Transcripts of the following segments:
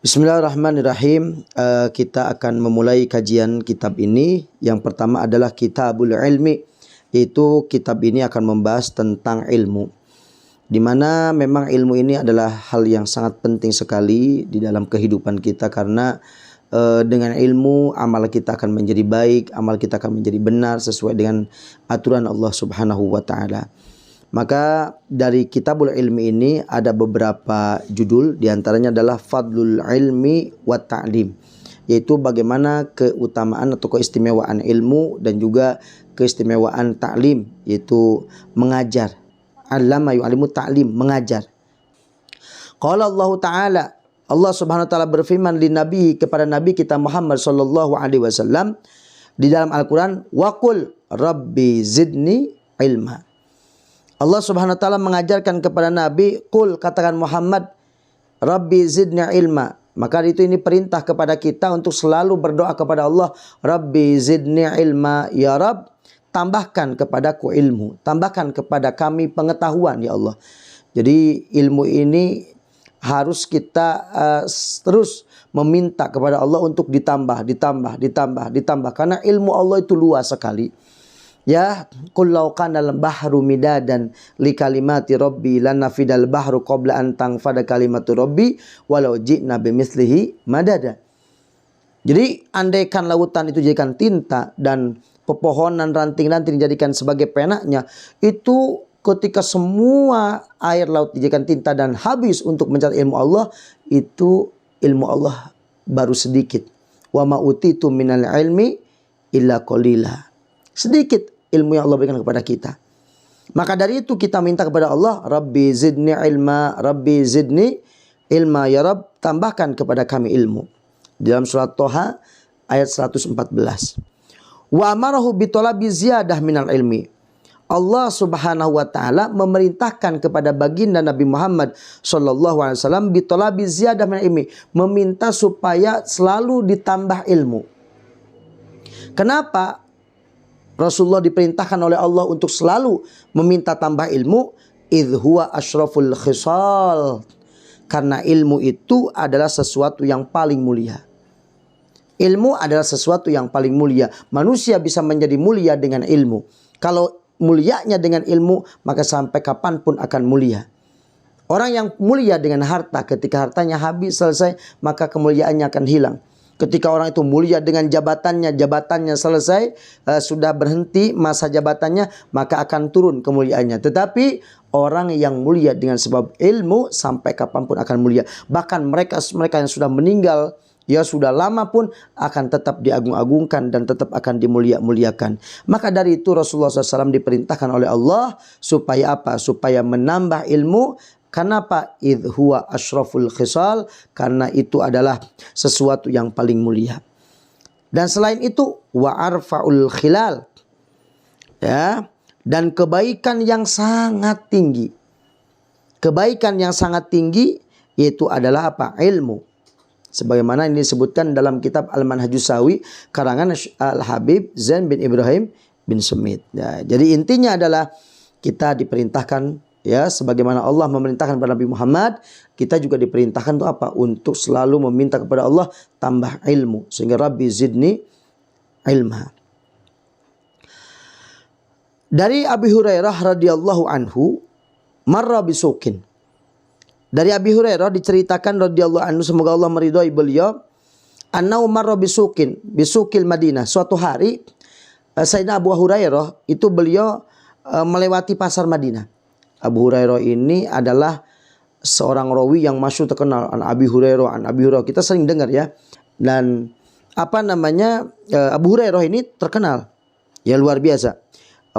Bismillahirrahmanirrahim. Kita akan memulai kajian kitab ini. Yang pertama adalah Kitabul Ilmi, yaitu kitab ini akan membahas tentang ilmu, di mana memang ilmu ini adalah hal yang sangat penting sekali di dalam kehidupan kita, karena dengan ilmu amal kita akan menjadi baik, amal kita akan menjadi benar sesuai dengan aturan Allah Subhanahu wa taala. Maka dari Kitabul Ilmi ini ada beberapa judul, diantaranya adalah Fadlul Ilmi wa Ta'lim, yaitu bagaimana keutamaan atau keistimewaan ilmu dan juga keistimewaan ta'lim, yaitu mengajar. Allama yu'allimu ta'lim, mengajar. Qala Allah Ta'ala, Allah Subhanahu wa taala berfirman li nabi, kepada nabi kita Muhammad sallallahu alaihi wasallam di dalam Al-Qur'an, wa qul rabbi zidni ilma. Allah Subhanahu wa taala mengajarkan kepada Nabi, qul, katakan Muhammad, rabbi zidni ilma. Maka itu ini perintah kepada kita untuk selalu berdoa kepada Allah, rabbi zidni ilma, ya Rabb, tambahkan kepadaku ilmu, tambahkan kepada kami pengetahuan ya Allah. Jadi ilmu ini harus kita terus meminta kepada Allah untuk ditambah, karena ilmu Allah itu luas sekali. Ya, qul law kana al-bahru midadan li kalimati rabbi lanafidal bahru qabla an tanfada kalimatu rabbi walau ji'na bimithlihi madada. Jadi andaikan lautan itu dijadikan tinta dan pepohonan ranting-ranting dijadikan sebagai penanya, itu ketika semua air laut dijadikan tinta dan habis untuk mencari ilmu Allah, itu ilmu Allah baru sedikit. Wa ma utitu minal ilmi illa qalila. Sedikit ilmu yang Allah berikan kepada kita. Maka dari itu kita minta kepada Allah, rabbi zidni ilma, rabbi zidni ilma, ya Rabb, tambahkan kepada kami ilmu. Dalam surat Toha ayat 114. Wa amarahu bitolabi ziyadah minal ilmi. Allah Subhanahu wa taala memerintahkan kepada baginda Nabi Muhammad sallallahu alaihi wasallam bitolabi ziyadah minal ilmi, meminta supaya selalu ditambah ilmu. Kenapa Rasulullah diperintahkan oleh Allah untuk selalu meminta tambah ilmu? Idh huwa asyraful khisal. Karena ilmu itu adalah sesuatu yang paling mulia. Ilmu adalah sesuatu yang paling mulia. Manusia bisa menjadi mulia dengan ilmu. Kalau mulianya dengan ilmu, maka sampai kapanpun akan mulia. Orang yang mulia dengan harta, ketika hartanya habis selesai, maka kemuliaannya akan hilang. Ketika orang itu mulia dengan jabatannya selesai, sudah berhenti masa jabatannya, maka akan turun kemuliaannya. Tetapi orang yang mulia dengan sebab ilmu, sampai kapanpun akan mulia. Bahkan mereka yang sudah meninggal, ya sudah lama pun akan tetap diagung-agungkan dan tetap akan dimuliakan. Maka dari itu Rasulullah SAW diperintahkan oleh Allah supaya apa? Supaya menambah ilmu. Kenapa? Idh huwa asyraful khisal, karena itu adalah sesuatu yang paling mulia. Dan selain itu, wa arfa'ul khilal, ya, dan kebaikan yang sangat tinggi. Kebaikan yang sangat tinggi yaitu adalah apa? Ilmu. Sebagaimana ini disebutkan dalam kitab Al-Manhajus Sawi karangan Al-Habib Zain bin Ibrahim bin Sumit. Ya, jadi intinya adalah kita diperintahkan, ya, sebagaimana Allah memerintahkan kepada Nabi Muhammad, kita juga diperintahkan untuk apa? Untuk selalu meminta kepada Allah tambah ilmu. Sehingga Rabbi zidni ilma. Dari Abi Hurairah radhiyallahu anhu, marra bisukin. Dari Abi Hurairah diceritakan radhiyallahu anhu, semoga Allah meridhai beliau, annau marra bisukin, bisukil Madinah. Suatu hari Sayyidina Abu Hurairah itu beliau melewati pasar Madinah. Abu Hurairah ini adalah seorang rawi yang masyhur terkenal, an Abi Hurairah. Kita sering dengar ya. Dan Abu Hurairah ini terkenal, ya, luar biasa.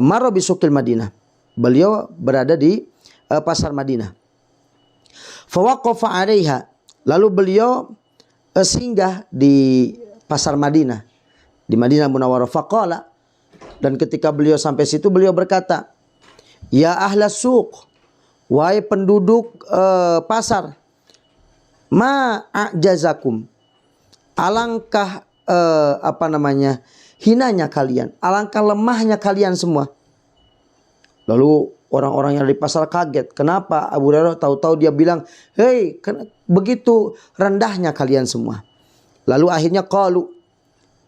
Marra bisukil Madinah. Beliau berada di pasar Madinah. Fawaqafa 'alaiha. Lalu beliau singgah di pasar Madinah, di Madinah Munawwarah. Faqala, dan ketika beliau sampai situ beliau berkata, ya ahlas suq, wahai penduduk pasar, ma a'jazakum, alangkah hinanya kalian, alangkah lemahnya kalian semua. Lalu orang-orang yang di pasar kaget. Kenapa? Abu Hurairah tahu-tahu dia bilang, hei, begitu rendahnya kalian semua. Lalu akhirnya qalu,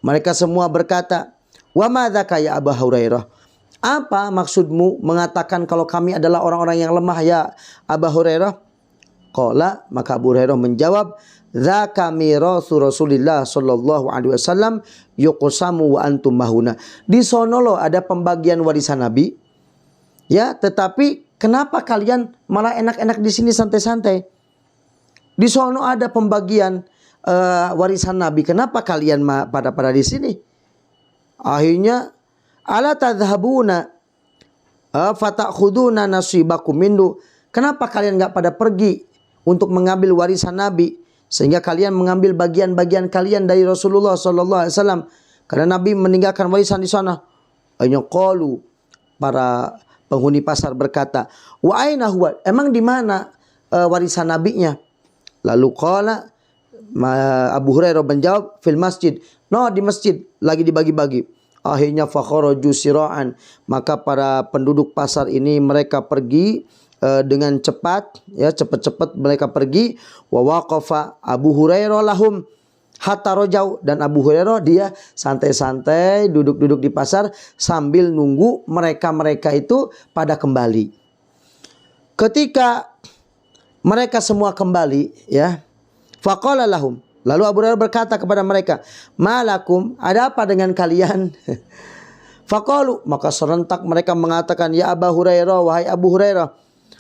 mereka semua berkata, wa madzaka ya Abu Hurairah? Apa maksudmu mengatakan kalau kami adalah orang-orang yang lemah ya Abu Hurairah? Qala, maka Abu Hurairah menjawab, dzaka mirasu Rasulillah sallallahu alaihi wasallam yuqsamu wa antum mahuna. Di sono loh ada pembagian warisan Nabi. Ya, tetapi kenapa kalian malah enak-enak di sini santai-santai? Di sono ada pembagian warisan Nabi. Kenapa kalian pada di sini? Akhirnya, ala tadhhabuna fatakhuduna nasibakum minhu. Kenapa kalian enggak pada pergi untuk mengambil warisan Nabi sehingga kalian mengambil bagian-bagian kalian dari Rasulullah sallallahu alaihi wasallam? Karena Nabi meninggalkan warisan di sana. Akhirnya qalu, para penghuni pasar berkata, wa aina huwa? Emang di mana warisan nabinya? Lalu qala, Abu Hurairah menjawab, fil masjid. No, di masjid lagi dibagi-bagi. Akhirnya fakharaju sira'an, maka para penduduk pasar ini mereka pergi dengan cepat, ya, cepat-cepat mereka pergi. Wa waqafa Abu Hurairah lahum hatta rajau, dan Abu Hurairah dia santai-santai duduk-duduk di pasar sambil nunggu mereka-mereka itu pada kembali. Ketika mereka semua kembali, ya, faqala lahum, lalu Abu Hurairah berkata kepada mereka, malakum, ada apa dengan kalian? Faqalu, maka serentak mereka mengatakan, ya Abu Hurairah, wahai Abu Hurairah,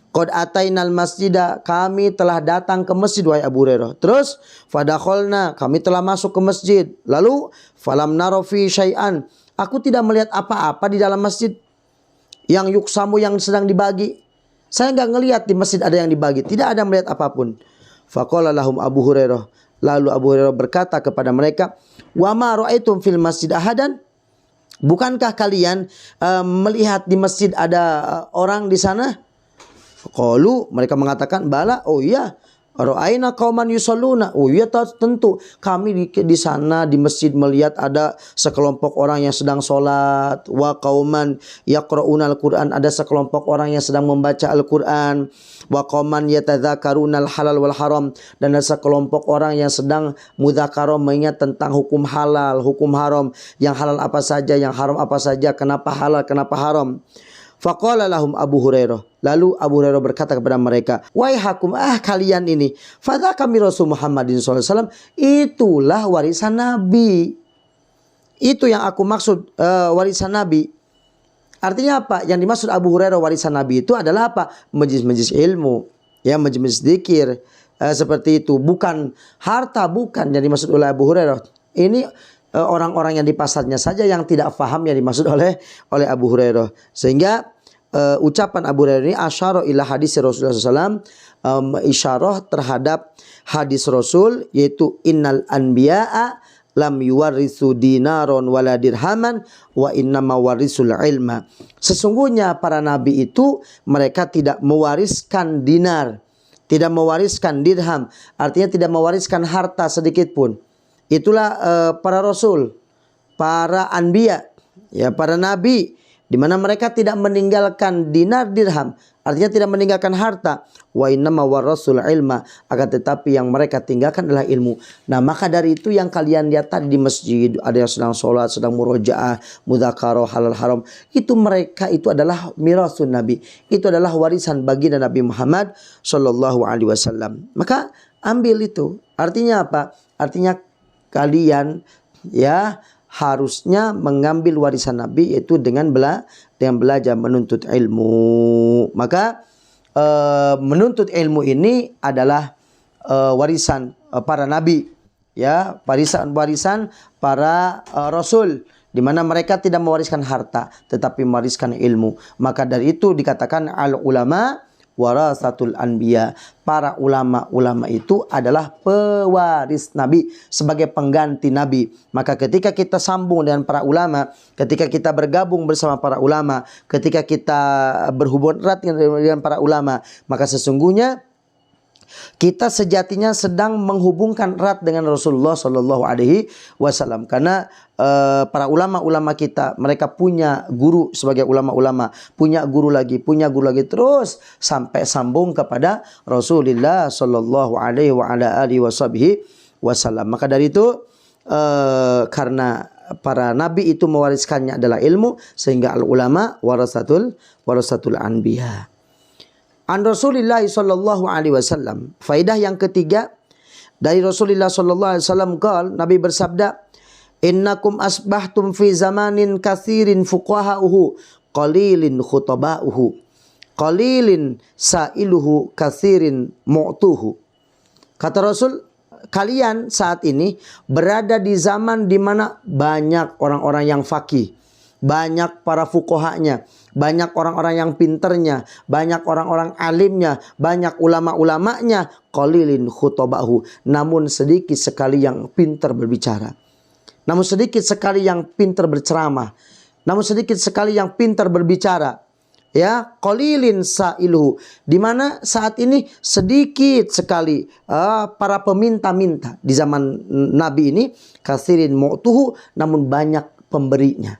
qad atainal masjidah, kami telah datang ke masjid wahai Abu Hurairah. Terus fadakhalna, kami telah masuk ke masjid. Lalu falam nara fi syai'an, aku tidak melihat apa-apa di dalam masjid yang yuksamu, yang sedang dibagi. Saya enggak ngelihat di masjid ada yang dibagi, tidak ada melihat apapun. Faqala lahum Abu Hurairah, lalu Abu Hurairah berkata kepada mereka, wa ma ra'aitum fil masjid ahadan? Bukankah kalian melihat di masjid ada orang di sana? Qalu, mereka mengatakan, bala, oh iya, ra'aina qauman yusalluna, oh iya tentu kami di sana di masjid melihat ada sekelompok orang yang sedang sholat, wa qauman yaqra'una al-Qur'an, ada sekelompok orang yang sedang membaca Al-Qur'an, wa qauman yatadzakaruna al-halal wal haram, dan ada sekelompok orang yang sedang mudzakarah mengingat tentang hukum halal, hukum haram, yang halal apa saja, yang haram apa saja, kenapa halal, kenapa haram. Faqala lahum Abu Hurairah, lalu Abu Hurairah berkata kepada mereka, waihakum, kalian ini, fadzaka Rasul Muhammadin sallallahu alaihi wasallam, itulah warisan Nabi. Itu yang aku maksud, warisan Nabi. Artinya apa? Yang dimaksud Abu Hurairah warisan Nabi itu adalah apa? Majlis-majlis ilmu, ya, majlis zikir, seperti itu. Bukan harta, bukan yang dimaksud oleh Abu Hurairah. Ini orang-orang yang di pasarnya saja yang tidak faham yang dimaksud oleh Abu Hurairah. Sehingga ucapan Abu Hurairah ini asyara ila hadis Rasulullah SAW, isyarah terhadap hadis Rasul, yaitu innal anbiya'a lam yuwarrisu dinaron wala dirhaman wa innama warisul ilma. Sesungguhnya para nabi itu mereka tidak mewariskan dinar, tidak mewariskan dirham, artinya tidak mewariskan harta sedikit pun. Itulah para rasul, para anbiya, ya, para nabi, di mana mereka tidak meninggalkan dinar dirham, artinya tidak meninggalkan harta. Wa innama warasul ilma, akan tetapi yang mereka tinggalkan adalah ilmu. Nah, maka dari itu yang kalian lihat tadi di masjid, ada yang sedang sholat, sedang murojaah, mudzakarah halal haram, itu mereka itu adalah mirasun Nabi, itu adalah warisan baginda Nabi Muhammad sallallahu alaihi wasallam. Maka ambil itu. Artinya apa? Artinya kalian, ya, harusnya mengambil warisan Nabi, yaitu dengan belajar menuntut ilmu. Maka menuntut ilmu ini adalah warisan para nabi, ya, warisan para rasul, di mana mereka tidak mewariskan harta tetapi mewariskan ilmu. Maka dari itu dikatakan al ulama warasatul anbiya, para ulama itu adalah pewaris Nabi, sebagai pengganti Nabi. Maka ketika kita sambung dengan para ulama, ketika kita bergabung bersama para ulama, ketika kita berhubungan erat dengan para ulama, maka sesungguhnya Kita sejatinya sedang menghubungkan erat dengan Rasulullah Shallallahu Alaihi Wasallam, karena para ulama-ulama kita, mereka punya guru sebagai ulama-ulama, punya guru lagi, terus sampai sambung kepada Rasulullah Shallallahu Alaihi Wasallam. Maka dari itu karena para nabi itu mewariskannya adalah ilmu, sehingga al ulama warasatul anbiya. An Rasulillah sallallahu alaihi wasallam. Faidah yang ketiga dari Rasulullah sallallahu alaihi wasallam, Nabi bersabda, "Innakum asbahtum fi zamanin katsirin fuqaha'uhu, qalilin khutaba'uhu, qalilin sa'iluhu, katsirin mu'tuhu." Kata Rasul, kalian saat ini berada di zaman di mana banyak orang-orang yang faqih, banyak para fuqahanya, banyak orang-orang yang pinternya, banyak orang-orang alimnya, banyak ulama-ulamanya, qalilin khutabahu, namun sedikit sekali yang pintar berbicara, namun sedikit sekali yang pintar berceramah, namun sedikit sekali yang pintar berbicara. Ya, qalilin sa'iluhu, di mana saat ini sedikit sekali para peminta-minta di zaman Nabi ini, katsirin mu'tuhu, namun banyak pemberinya.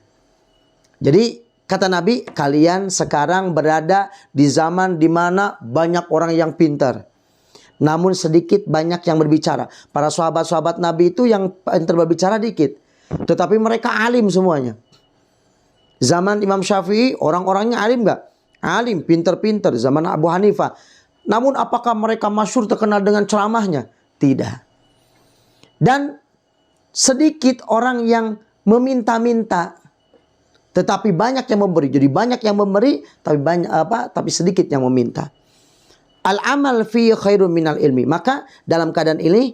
Jadi kata Nabi, kalian sekarang berada di zaman di mana banyak orang yang pintar, namun sedikit banyak yang berbicara. Para sahabat-sahabat Nabi itu yang pintar berbicara dikit, tetapi mereka alim semuanya. Zaman Imam Syafi'i, orang-orangnya alim gak? Alim, pintar-pintar. Zaman Abu Hanifah. Namun apakah mereka masyhur terkenal dengan ceramahnya? Tidak. Dan sedikit orang yang meminta-minta, tetapi banyak yang memberi. Jadi banyak yang memberi, tapi sedikit yang meminta. Al-amal fi khairun minal ilmi. Maka dalam keadaan ini,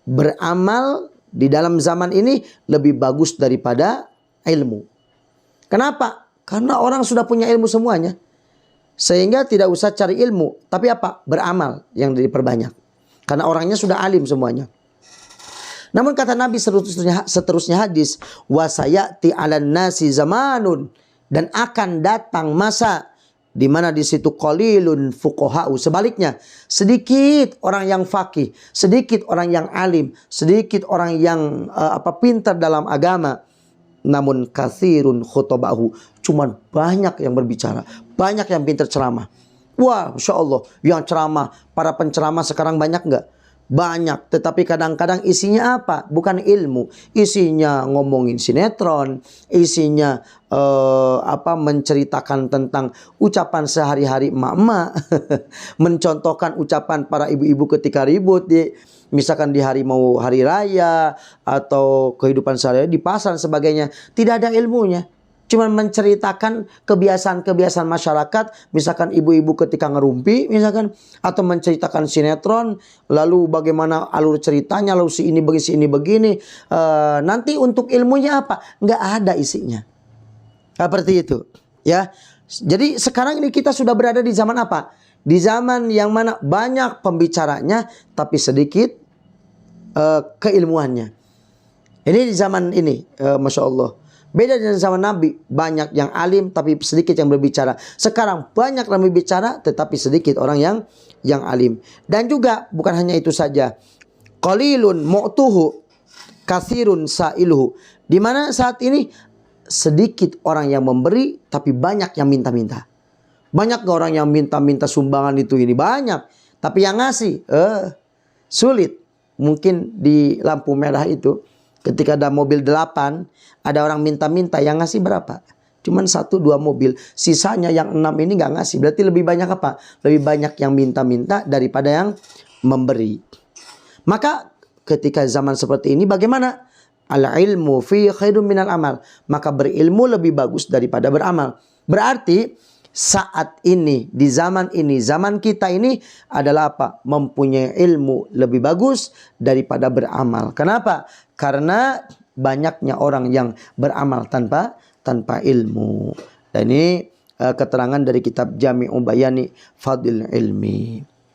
beramal di dalam zaman ini lebih bagus daripada ilmu. Kenapa? Karena orang sudah punya ilmu semuanya, sehingga tidak usah cari ilmu, tapi beramal yang diperbanyak, karena orangnya sudah alim semuanya. Namun kata Nabi seterusnya hadis, wasayati 'alan nasi zamanun, dan akan datang masa di mana di situ qalilun fuqaha'u, sebaliknya sedikit orang yang faqih, sedikit orang yang alim, sedikit orang yang pintar dalam agama, namun katsirun khutabahu, cuman banyak yang berbicara, banyak yang pintar ceramah. Wah, Masya Allah, yang ceramah, para penceramah sekarang banyak nggak? Banyak, tetapi kadang-kadang isinya apa? Bukan ilmu, isinya ngomongin sinetron, isinya menceritakan tentang ucapan sehari-hari emak-emak, mencontohkan ucapan para ibu-ibu ketika ribut misalkan di hari raya atau kehidupan sehari-hari di pasar sebagainya. Tidak ada ilmunya, cuma menceritakan kebiasaan-kebiasaan masyarakat, misalkan ibu-ibu ketika ngerumpi misalkan, atau menceritakan sinetron, lalu bagaimana alur ceritanya, lalu si ini begini. Nanti untuk ilmunya apa? Nggak ada isinya. Seperti itu, ya. Jadi sekarang ini kita sudah berada di zaman apa? Di zaman yang mana banyak pembicaranya tapi sedikit keilmuannya. Ini di zaman ini, Masya Allah. Beda dengan zaman Nabi, banyak yang alim tapi sedikit yang berbicara. Sekarang banyak yang berbicara tetapi sedikit orang yang alim. Dan juga bukan hanya itu saja. Qalilun mu'tuhu, katsirun sa'iluhu. Di mana saat ini sedikit orang yang memberi tapi banyak yang minta-minta. Banyak gak orang yang minta-minta sumbangan itu ini? Banyak. Tapi yang ngasih sulit. Mungkin di lampu merah itu, ketika ada mobil 8, ada orang minta-minta, yang ngasih berapa? Cuman 1-2 mobil. Sisanya yang 6 ini gak ngasih. Berarti lebih banyak apa? Lebih banyak yang minta-minta daripada yang memberi. Maka ketika zaman seperti ini bagaimana? Al-ilmu fi khairun minal amal. Maka berilmu lebih bagus daripada beramal. Berarti saat ini, di zaman ini, zaman kita ini adalah apa? Mempunyai ilmu lebih bagus daripada beramal. Kenapa? Karena banyaknya orang yang beramal tanpa ilmu. Dan ini keterangan dari kitab Jami'u Bayani Fadil Ilmi.